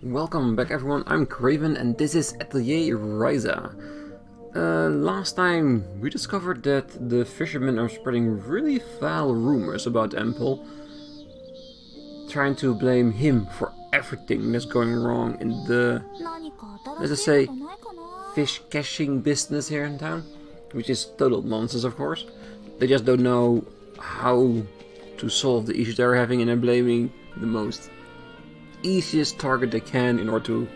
Welcome back everyone, I'm Craven and this is Atelier Ryza. Last time we discovered that the fishermen are spreading really foul rumors about Empel, trying to blame him for everything that's going wrong in the, let's just say, fish caching business here in town, which is total nonsense of course. They just don't know how to solve the issues they're having and they're blaming the most easiest target they can in order to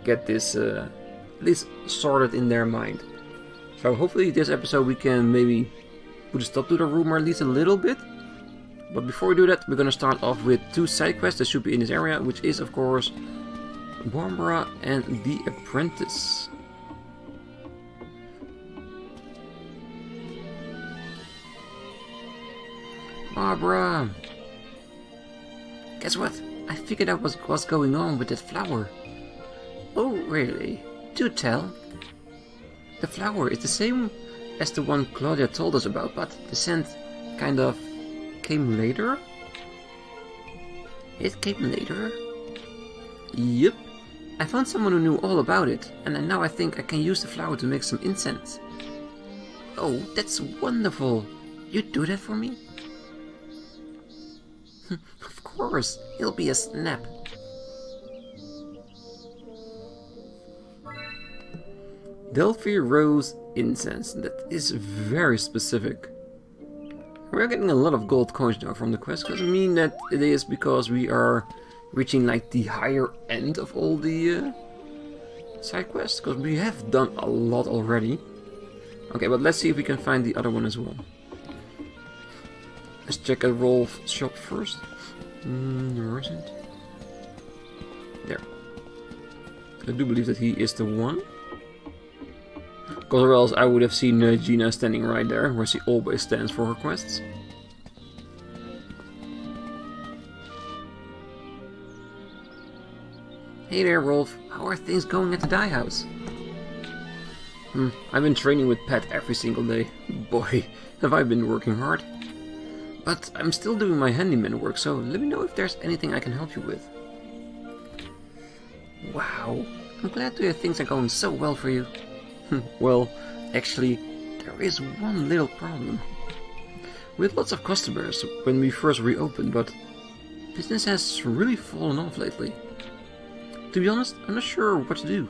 get this at least sorted in their mind. So hopefully this episode we can maybe put a stop to the rumor at least a little bit. But before we do that, we're gonna start off with two side quests that should be in this area, which is of course Barbara and the Apprentice. Barbara! Guess what? I figured out what's going on with that flower. Oh, really? Do tell. The flower is the same as the one Claudia told us about, but the scent kind of came later? It came later? Yep. I found someone who knew all about it, and now I think I can use the flower to make some incense. Oh, that's wonderful. You'd do that for me? Of course, it'll be a snap. Delphi Rose Incense, that is very specific. We're getting a lot of gold coins now from the quest. Does it mean that it is because we are reaching like the higher end of all the side quests? Because we have done a lot already. Okay, but let's see if we can find the other one as well. Let's check out Rolf's shop first. Where is it? There. I do believe that he is the one. Because or else I would have seen Gina standing right there, where she always stands for her quests. Hey there, Rolf. How are things going at the dye house? I've been training with Pat every single day. Boy, have I been working hard. But I'm still doing my handyman work, so let me know if there's anything I can help you with. Wow, I'm glad to hear things are going so well for you. Well, actually, there is one little problem. We had lots of customers when we first reopened, but business has really fallen off lately. To be honest, I'm not sure what to do.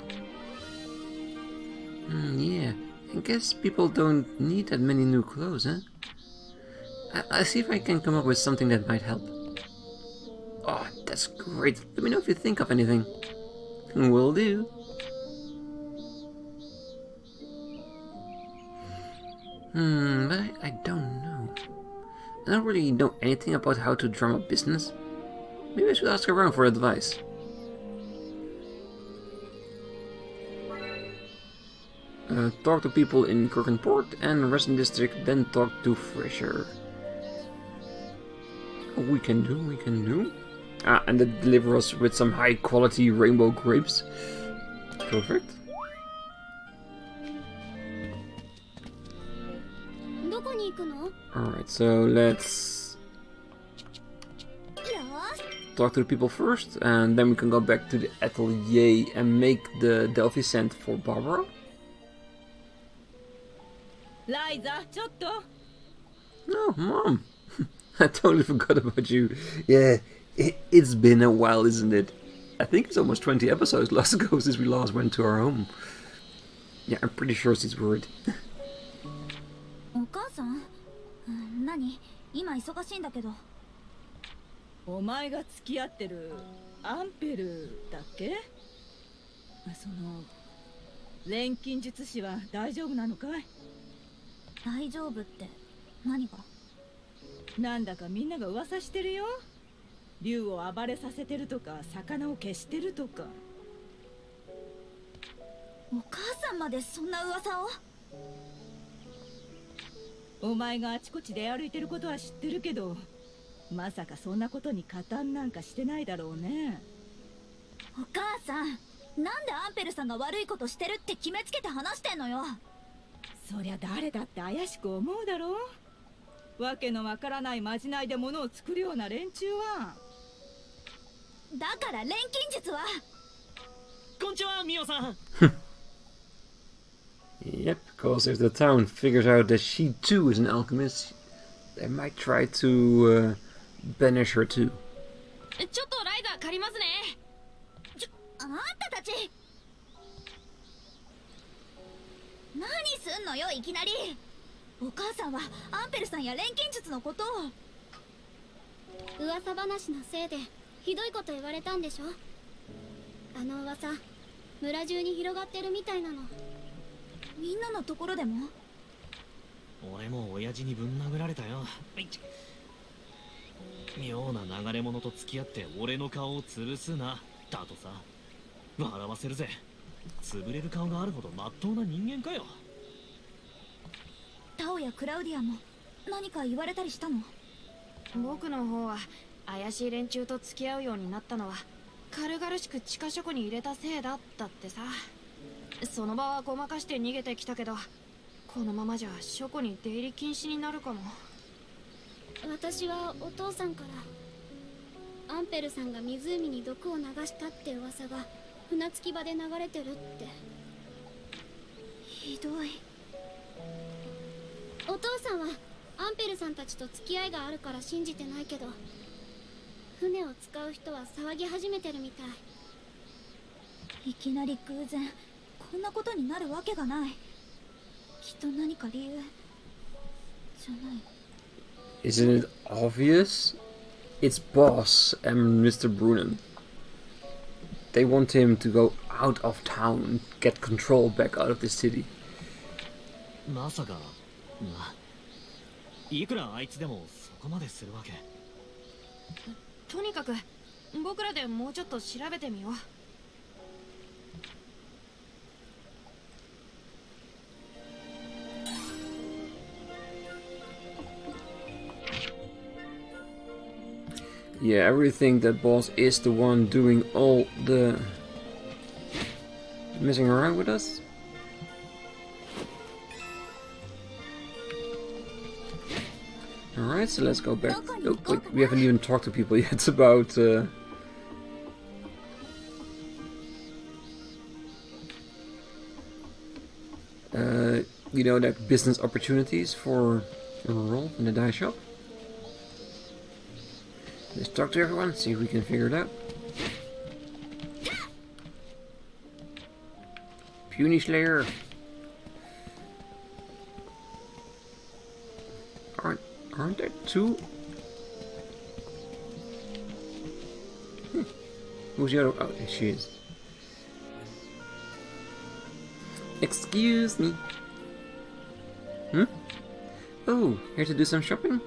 Yeah, I guess people don't need that many new clothes, huh? I'll see if I can come up with something that might help. Oh, that's great. Let me know if you think of anything. Will do. But I don't know. I don't really know anything about how to drum up business. Maybe I should ask around for advice. Talk to people in Kirkenport and Resident District, then talk to Fresher. We can do. Ah, and they deliver us with some high quality rainbow grapes. Perfect. Alright, so let's talk to the people first, and then we can go back to the atelier and make the Delphi scent for Barbara. Ryza, No, Mom. I totally forgot about you. Yeah, it's been a while, isn't it? I think it's almost 20 episodes ago since we last went to our home. Yeah, I'm pretty sure she's worried. お母さん、何？今忙しいんだけど。お前が付き合ってるアンペルだっけ？その錬金術師は大丈夫なのかい？大丈夫って何が？なんだかみんなが噂してるよ。竜を暴れさせてるとか、魚を消してるとか。お母さんまでそんな噂を？お前があちこちで歩いてることは知ってるけど、まさかそんなことに加担なんかしてないだろうね。お母さん、なんでアンペルさんが悪いことしてるって決めつけて話してんのよ。そりゃ誰だって怪しく思うだろう。わけのわからないまじないで物を作るような連中は。だから錬金術はこんにちは、ミオさん。 Yep, because if the town figures out that she too is an alchemist, they might try to banish her too. ちょっとライダー借りますね。あんたたち何すんのよ、いきなり。お母さんはアンペルさんや錬金術のことを。噂話のせいでひどいこと言われたんでしょ。あの噂村中に広がってるみたいなの。みんなのところでも。俺も親父にぶん殴られたよ。妙な流れ者と付き合って俺の顔を潰すなだとさ。笑わせるぜ。潰れる顔があるほど真っ当な人間かよ。タオやクラウディアも何か言われたりしたの？僕の方は怪しい連中と付き合うようになったのは軽々しく地下書庫に入れたせいだったってさ。その場はごまかして逃げてきたけど、このままじゃ書庫に出入り禁止になるかも。私はお父さんからアンペルさんが湖に毒を流したって噂が船着き場で流れてるって。ひどい。お父さんはアンペルさんたちと付き合いがあるから信じてないけど、船を使う人は騒ぎ始めてるみたい。いきなり偶然こんなことになるわけがない。きっと何か理由じゃない。 Isn't it obvious? It's BOS and Mr. Brunen. They want him to go out of town and get control back out of the city. まさかいくらあいつでもそこまでするわけ。とにかく僕らでもうちょっと調べてみよう。Yeah, I really think that boss is the one doing all the messing around with us. Alright, so let's go back. Oh, wait, we haven't even talked to people yet about you know, like business opportunities for a role in the dye shop. Let's talk to everyone, see if we can figure it out. Puny Slayer. Aren't there two? Who's the other? Oh, there she is. Excuse me. Oh, here to do some shopping?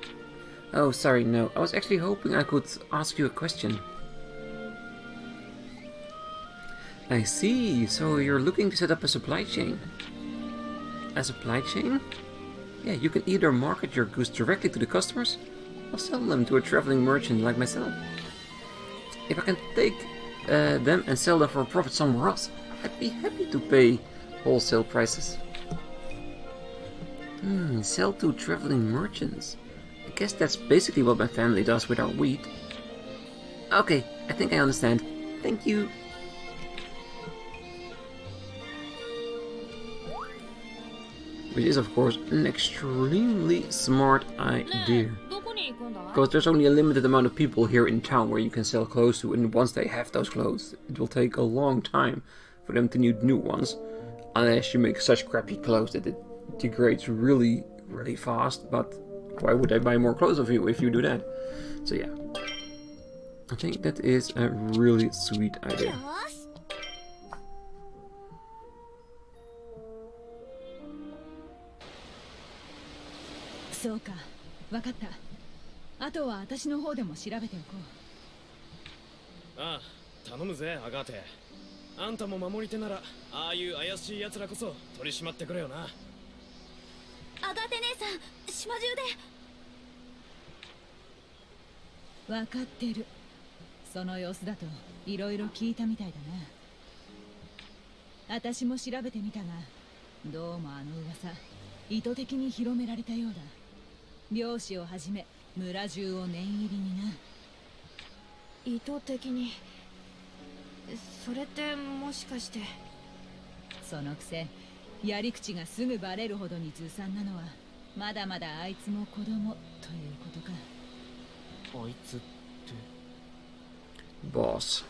Oh, sorry, no. I was actually hoping I could ask you a question. I see. So you're looking to set up a supply chain. A supply chain? Yeah, you can either market your goods directly to the customers or sell them to a traveling merchant like myself. If I can take them and sell them for a profit somewhere else, I'd be happy to pay wholesale prices. Sell to traveling merchants. I guess that's basically what my family does with our wheat. Okay, I think I understand. Thank you. Which is of course an extremely smart idea. Because there's only a limited amount of people here in town where you can sell clothes to, and once they have those clothes, it will take a long time for them to need new ones. Unless you make such crappy clothes that it degrades really, really fast, but why would I buy more clothes of you if you do that? So yeah, I think that is a really sweet idea. そうか、わかった。あとは私の方でも調べておこう。ああ、頼むぜ、アガーテ。あんたも守り手なら、ああいう怪しい奴らこそ取り締まってくれよな。アガーテ姉さん、島中で。わかってる。その様子だといろいろ聞いたみたいだな。私も調べてみたが、どうもあの噂、意図的に広められたようだ。漁師をはじめ村中を念入りにな。意図的に。それってもしかして。そのくせやり口がすぐバレるほどにずさんなのはまだまだあいつも子供ということか。あいつって BOS.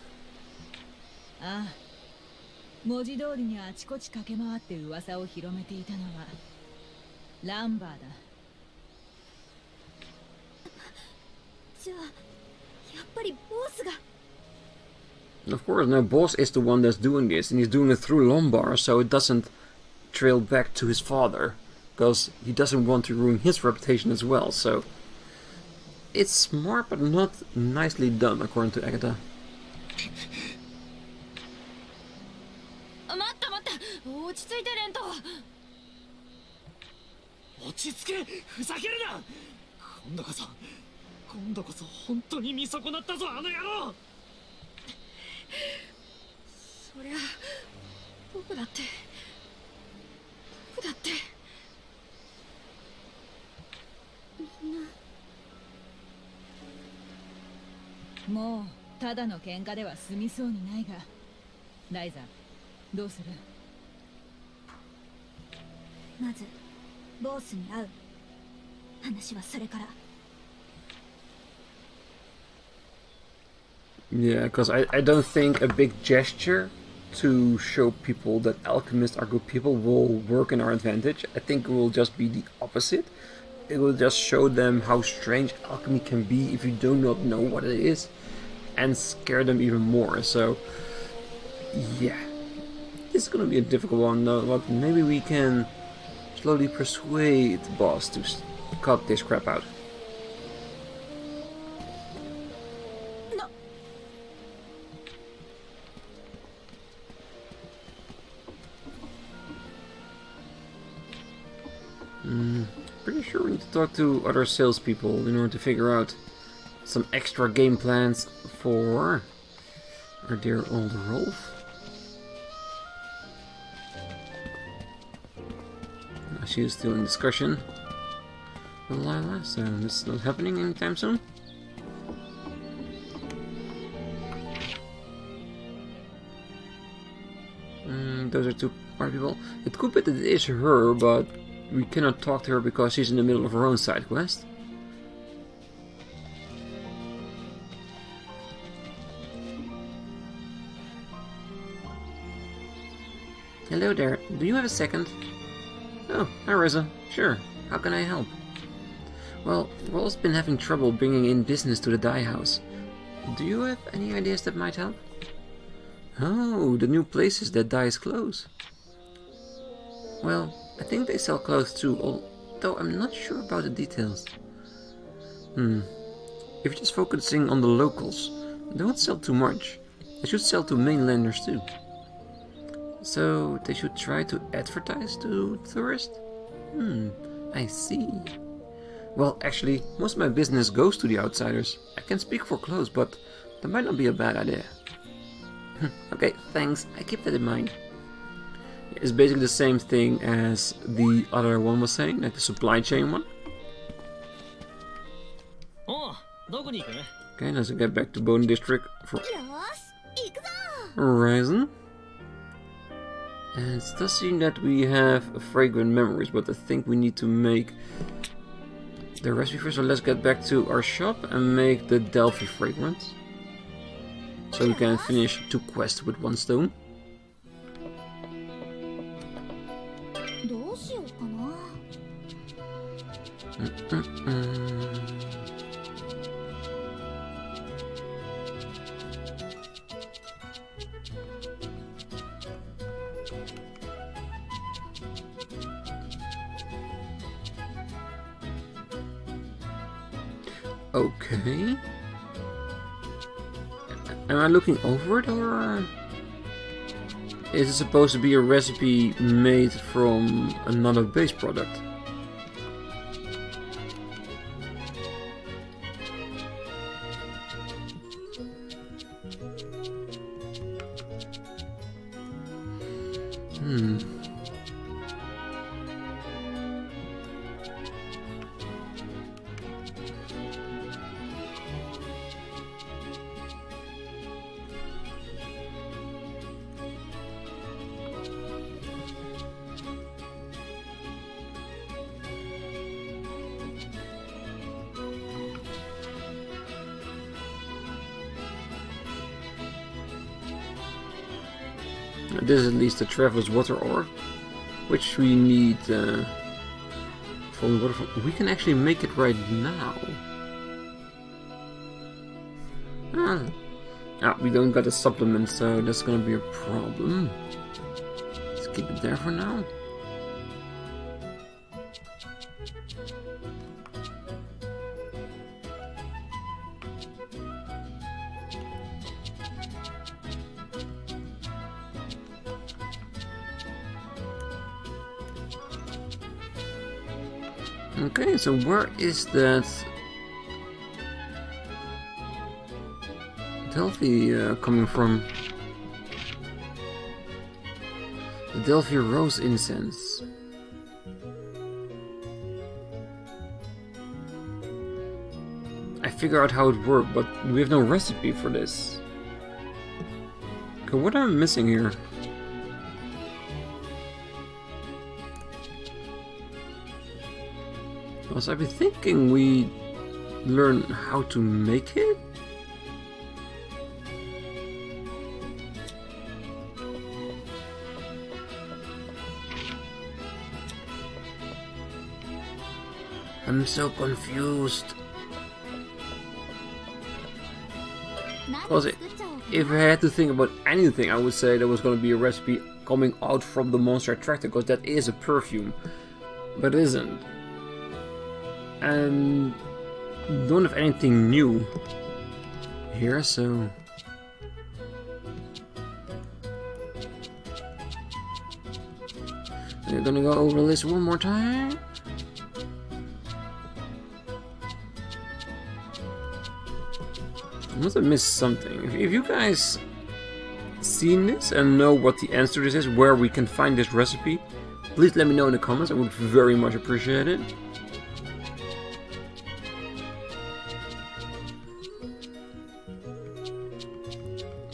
ああ、文字通りにあちこち駆け回って噂を広めていたのはランバーだ。じゃあやっぱりボスが。 Of course, now BOS is the one that's doing this, and he's doing it through Lombard, so it doesn't trail back to his father, because he doesn't want to ruin his reputation as well, so it's smart but not nicely done, according to Agatha. 待った待った、落ち着いてレント。落ち着け、ふざけるな。今度こそ本当に見損なったぞ、あの野郎。そりゃ僕だってみんな。もうただの喧嘩では済みそうにないが、ライザどうする？まずボスに会う。話はそれから。 Yeah, because I don't think a big gesture to show people that alchemists are good people will work in our advantage. I think it will just be the opposite. It will just show them how strange alchemy can be if you do not know what it is, and scare them even more. So, yeah. This is gonna be a difficult one though, but maybe we can slowly persuade the boss to cut this crap out. Pretty sure we need to talk to other salespeople in order to figure out some extra game plans for our dear old Rolf. She is still in discussion with Lila, so this is not happening anytime soon. Those are two party people. It could be that it is her, but we cannot talk to her because she's in the middle of her own side quest. Hello there, do you have a second? Oh, hi Ryza. Sure, how can I help? Well, Rolf's been having trouble bringing in business to the dye house. Do you have any ideas that might help? Oh, the new places that dyes clothes. Well, I think they sell clothes too, although I'm not sure about the details. If you're just focusing on the locals, they won't sell too much. They should sell to mainlanders too. So they should try to advertise to tourists? I see. Well, actually, most of my business goes to the outsiders. I can speak for clothes, but that might not be a bad idea. Okay, thanks. I keep that in mind. It's basically the same thing as the other one was saying, like the supply chain one. Okay, let's get back to Bone District for Ryza. And it does seem that we have fragrant memories, but I think we need to make the recipe first. So let's get back to our shop and make the Delphi fragrance, so we can finish 2 quests with 1 stone. Okay. Am I looking over it, or is it supposed to be a recipe made from another base product? This is at least the Traveler's Water Ore, which we need from water. We can actually make it right now. We don't got a supplement, so that's gonna be a problem. Let's keep it there for now. Okay, so where is that Delphi coming from? The Delphi Rose Incense. I figure out how it worked, but we have no recipe for this. Okay, what am I missing here? Was I be thinking we learn how to make it? I'm so confused. Because if I had to think about anything, I would say there was going to be a recipe coming out from the monster attractor, because that is a perfume, but it isn't. And don't have anything new here, so we're gonna go over the list one more time. I must have missed something. If you guys seen this and know what the answer to this is, where we can find this recipe, please let me know in the comments. I would very much appreciate it.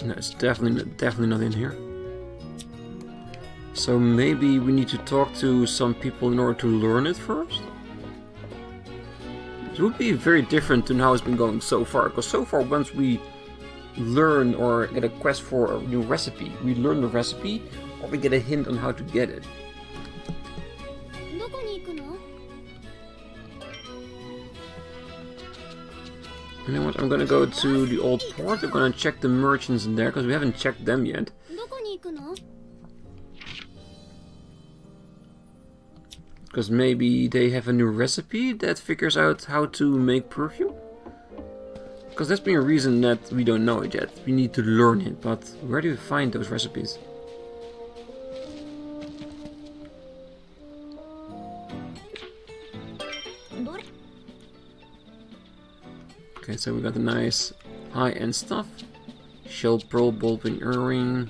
No, it's definitely not in here. So maybe we need to talk to some people in order to learn it first? It would be very different than how it's been going so far, because so far once we learn or get a quest for a new recipe, we learn the recipe or we get a hint on how to get it. You know what, I'm gonna go to the old port. I'm gonna check the merchants in there, because we haven't checked them yet. Because maybe they have a new recipe that figures out how to make perfume? Because that's been a reason that we don't know it yet. We need to learn it, but where do you find those recipes? Okay, so we got the nice high-end stuff. Shell pearl ballpin earring.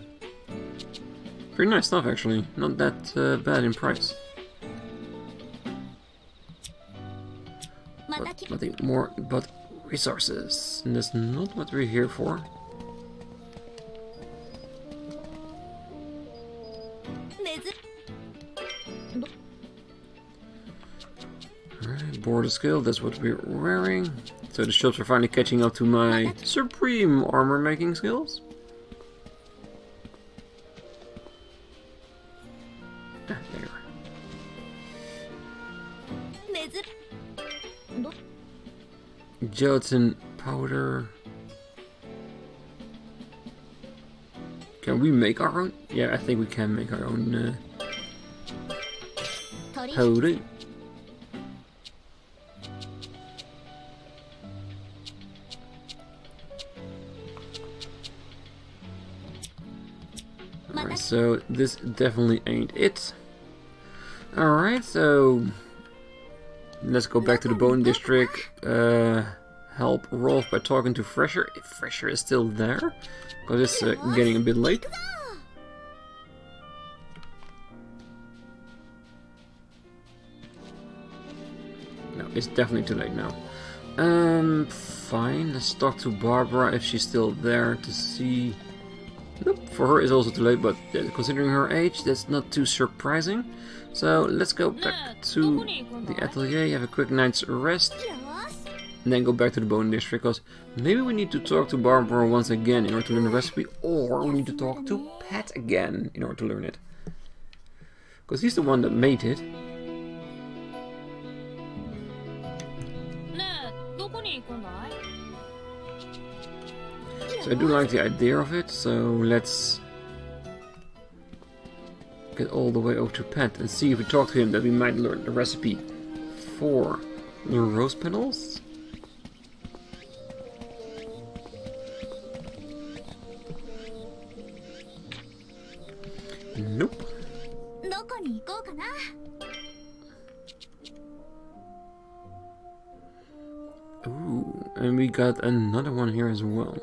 Pretty nice stuff actually, not that bad in price. But nothing more but resources, and that's not what we're here for. Alright, border skill, that's what we're wearing. So the shops are finally catching up to my supreme armor making skills. There. Gelatin powder. Can we make our own? Yeah, I think we can make our own powder. Alright, so this definitely ain't it. Alright, so let's go back to the Bone District. Help Rolf by talking to Fresher, if Fresher is still there, because it's getting a bit late. No, it's definitely too late now. Fine, let's talk to Barbara if she's still there to see. Nope, for her it's also too late, but considering her age, that's not too surprising. So let's go back to the atelier, have a quick night's rest. and then go back to the Bone District, because maybe we need to talk to Barbara once again in order to learn the recipe, or we need to talk to Pat again in order to learn it. Because he's the one that made it. So I do like the idea of it, so let's get all the way over to Pat and see if we talk to him that we might learn the recipe for the rose petals. Nope. Ooh, and we got another one here as well.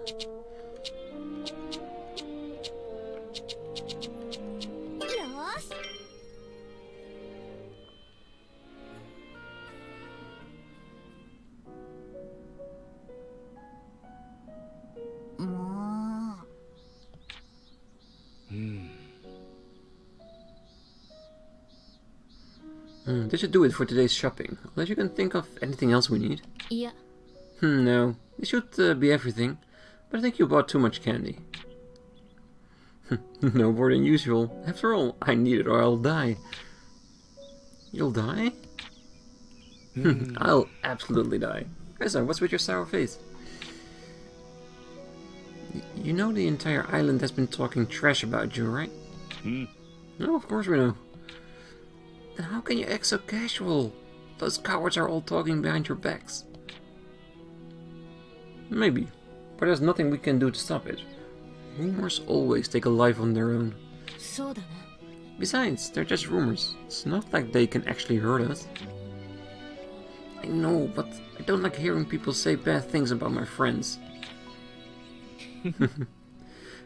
This should do it for today's shopping, unless you can think of anything else we need. Yeah. No, this should be everything, but I think you bought too much candy. No more than usual. After all, I need it or I'll die. You'll die? I'll absolutely die. Ryza, what's with your sour face? You know the entire island has been talking trash about you, right? No, of course we know. Then how can you act so casual? Those cowards are all talking behind your backs. Maybe, but there's nothing we can do to stop it. Rumors always take a life on their own. Besides, they're just rumors. It's not like they can actually hurt us. I know, but I don't like hearing people say bad things about my friends.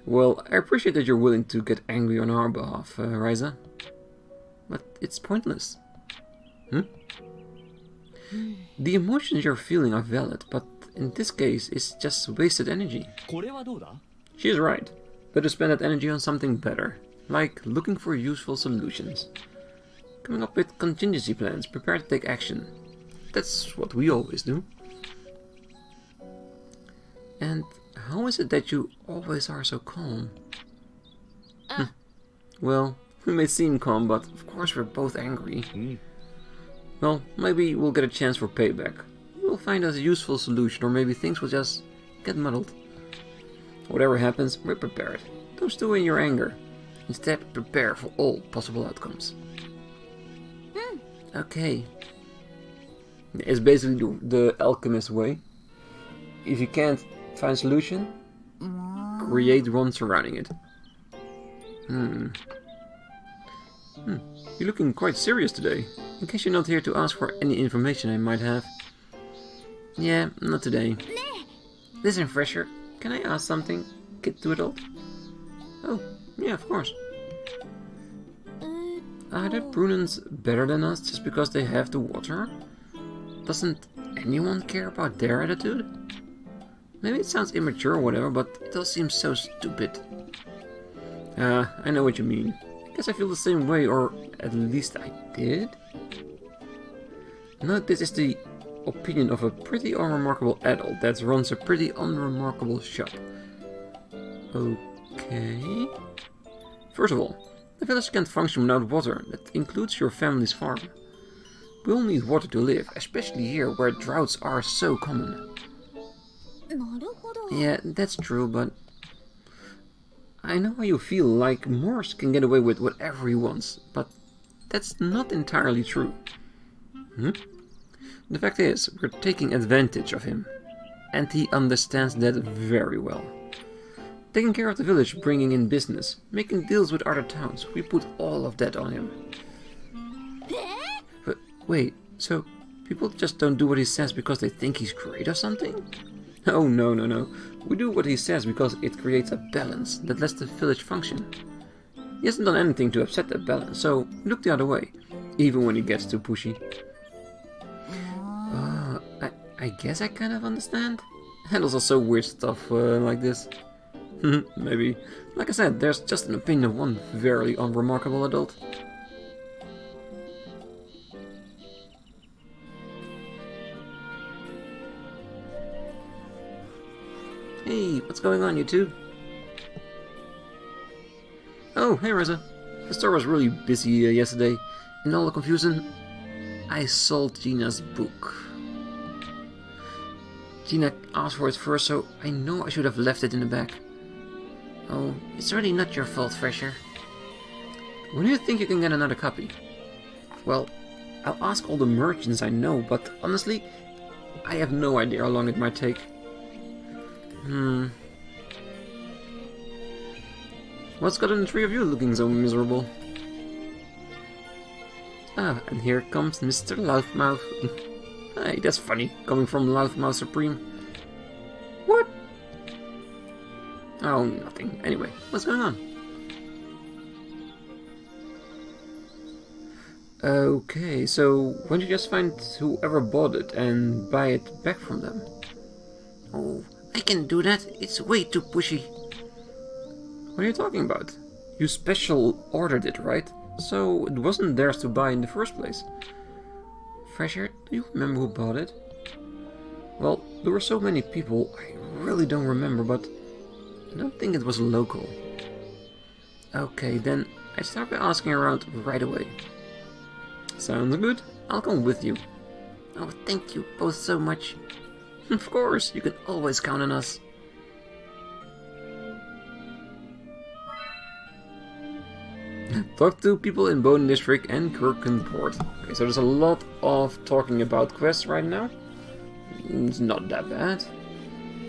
Well, I appreciate that you're willing to get angry on our behalf, Ryza. But it's pointless. The emotions you're feeling are valid, but in this case, it's just wasted energy. She's right. Better spend that energy on something better, like looking for useful solutions. Coming up with contingency plans, prepare to take action. That's what we always do. And how is it that you always are so calm? Well, we may seem calm, but of course we're both angry. Well, maybe we'll get a chance for payback. We'll find us a useful solution, or maybe things will just get muddled. Whatever happens, we're prepared. Don't stew in your anger. Instead, prepare for all possible outcomes. Okay. It's basically the alchemist way. If you can't find a solution, create one surrounding it. You're looking quite serious today. In case you're not here to ask for any information I might have. Yeah, not today. Listen, Fresher, can I ask something? Kid to adult? Oh, yeah, of course. Are the Brunans better than us just because they have the water? Doesn't anyone care about their attitude? Maybe it sounds immature or whatever, but it does seem so stupid. I know what you mean. Guess I feel the same way, or at least I did. Now this is the opinion of a pretty unremarkable adult that runs a pretty unremarkable shop. Okay. First of all, the village can't function without water. That includes your family's farm. We all need water to live, especially here where droughts are so common. Yeah, that's true, but I know how you feel, like Morse can get away with whatever he wants, but that's not entirely true. The fact is, we're taking advantage of him, and he understands that very well. Taking care of the village, bringing in business, making deals with other towns, we put all of that on him. But wait, so people just don't do what he says because they think he's great or something? Oh, no. We do what he says because it creates a balance that lets the village function. He hasn't done anything to upset that balance, so look the other way, even when he gets too pushy. I guess I kind of understand. Handles also weird stuff like this. Maybe. Like I said, there's just an opinion of one very unremarkable adult. what's going on, you two? Oh, hey Ryza. The store was really busy yesterday. In all the confusion, I sold Gina's book. Gina asked for it first, so I know I should have left it in the back. Oh, it's really not your fault, Fresher. When do you think you can get another copy? Well, I'll ask all the merchants I know, but honestly, I have no idea how long it might take. What's gotten the three of you looking so miserable? Ah, and here comes Mr. Loudmouth. Hey, that's funny, coming from Loudmouth Supreme. What? Oh, nothing. Anyway, what's going on? Okay, so why don't you just find whoever bought it and buy it back from them? Oh, I can do that. It's way too pushy. What are you talking about? You special ordered it, right? So it wasn't theirs to buy in the first place. Fresher, do you remember who bought it? Well, there were so many people, I really don't remember, but I don't think it was local. Okay, then I start by asking around right away. Sounds good. I'll come with you. Oh, thank you both so much. Of course, you can always count on us. Talk to people in Bone District and Kirkenport. Okay, so there's a lot of talking about quests right now. It's not that bad.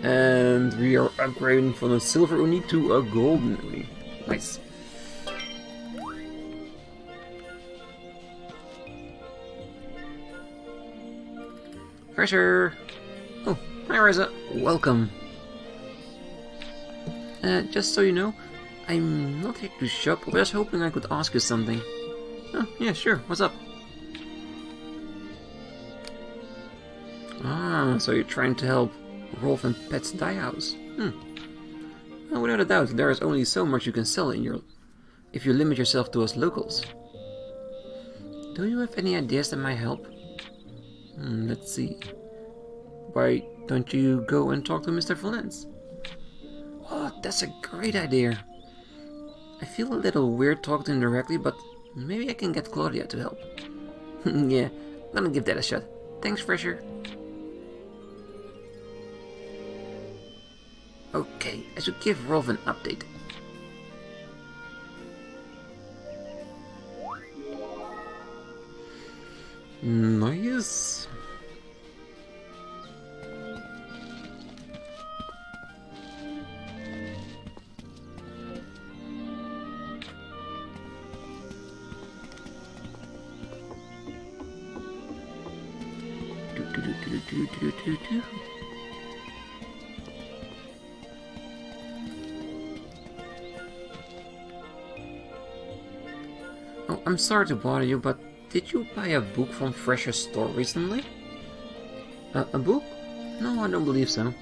And we are upgrading from a silver uni to a golden uni. Nice. Fresher! Oh, hi Ryza, welcome. Just so you know, I'm not here to shop, but I was hoping I could ask you something. Oh, yeah, sure, what's up? Ah, so you're trying to help Rolf and Pet's dye house. Well, without a doubt, there is only so much you can sell if you limit yourself to us locals. Do you have any ideas that might help? Let's see. Why don't you go and talk to Mr. Valence? Oh, that's a great idea. I feel a little weird talking to him directly, but maybe I can get Claudia to help. Yeah, I'm gonna give that a shot. Thanks, Fresher. Okay, I should give Rolf an update. Nice. Oh, I'm sorry to bother you, but did you buy a book from Fresher's store recently? A book? No, I don't believe so.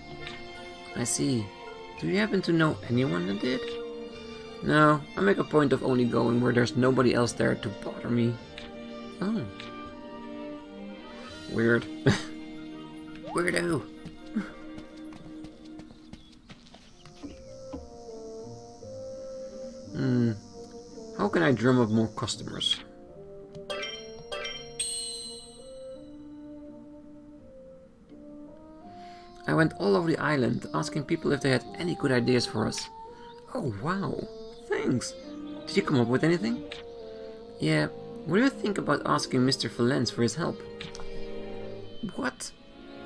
I see. Do you happen to know anyone that did? No, I make a point of only going where there's nobody else there to bother me. Oh. Weird. Weirdo. How can I drum up more customers? I went all over the island asking people if they had any good ideas for us. Oh wow, thanks. Did you come up with anything? Yeah, what do you think about asking Mr. Valence for his help? What?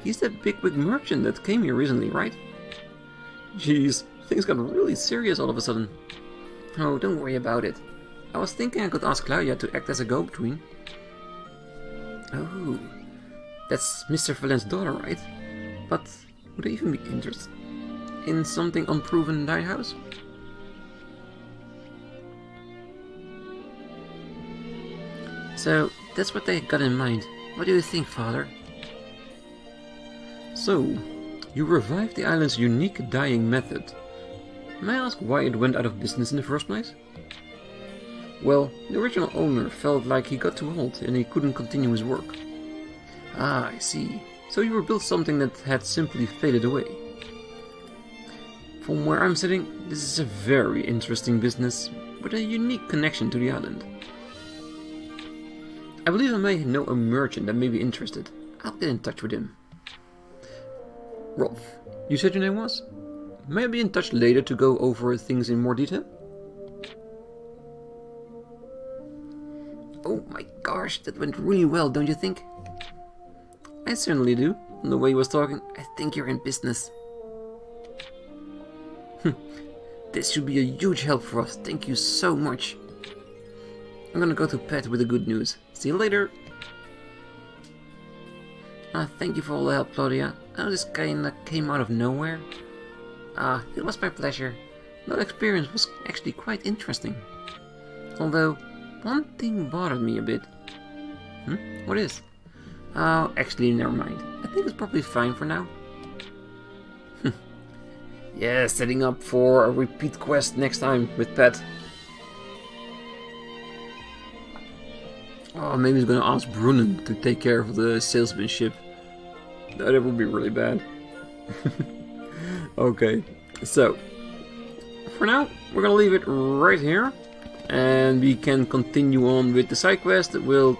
He's that bigwig merchant that came here recently, right? Jeez, things got really serious all of a sudden. Oh, don't worry about it. I was thinking I could ask Claudia to act as a go-between. Oh, that's Mr. Valence's daughter, right? But would they even be interested in something unproven in that house? So, that's what they got in mind. What do you think, Father? So, you revived the island's unique dyeing method. May I ask why it went out of business in the first place? Well, the original owner felt like he got too old and he couldn't continue his work. Ah, I see. So you rebuilt something that had simply faded away. From where I'm sitting, this is a very interesting business with a unique connection to the island. I believe I may know a merchant that may be interested. I'll get in touch with him. Rolf, you said your name was? May I be in touch later to go over things in more detail? Oh my gosh, that went really well, don't you think? I certainly do. From the way he was talking, I think you're in business. This should be a huge help for us. Thank you so much. I'm gonna go to Pat with the good news. See you later. Thank you for all the help, Claudia. I know this kinda came out of nowhere. It was my pleasure. That experience was actually quite interesting. Although, one thing bothered me a bit. What is? Oh, actually, never mind. I think it's probably fine for now. Yeah, setting up for a repeat quest next time with Pat. Oh, maybe he's gonna ask Brunnen to take care of the salesmanship. No, that would be really bad. Okay, so for now we're gonna leave it right here, and we can continue on with the side quest. We'll,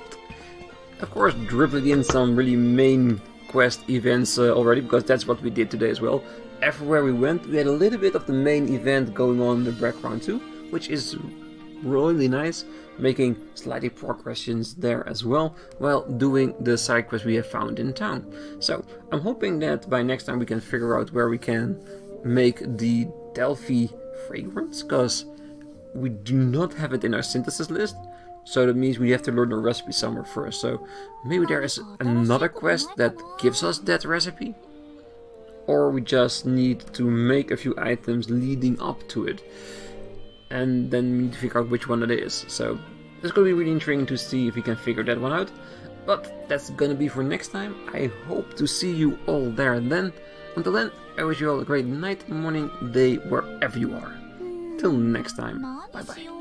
of course, dribble in some really main quest events already, because that's what we did today as well. Everywhere we went, we had a little bit of the main event going on in the background too, which is really nice, making slightly progressions there as well, while doing the side quests we have found in town. So I'm hoping that by next time we can figure out where we can make the Delphi fragrance, because we do not have it in our synthesis list. So that means we have to learn the recipe somewhere first. So maybe there is another quest that gives us that recipe, or we just need to make a few items leading up to it, and then we need to figure out which one it is. So it's going to be really intriguing to see if we can figure that one out. But that's going to be for next time. I hope to see you all there then. Until then, I wish you all a great night, morning, day, wherever you are. Till next time. Bye bye.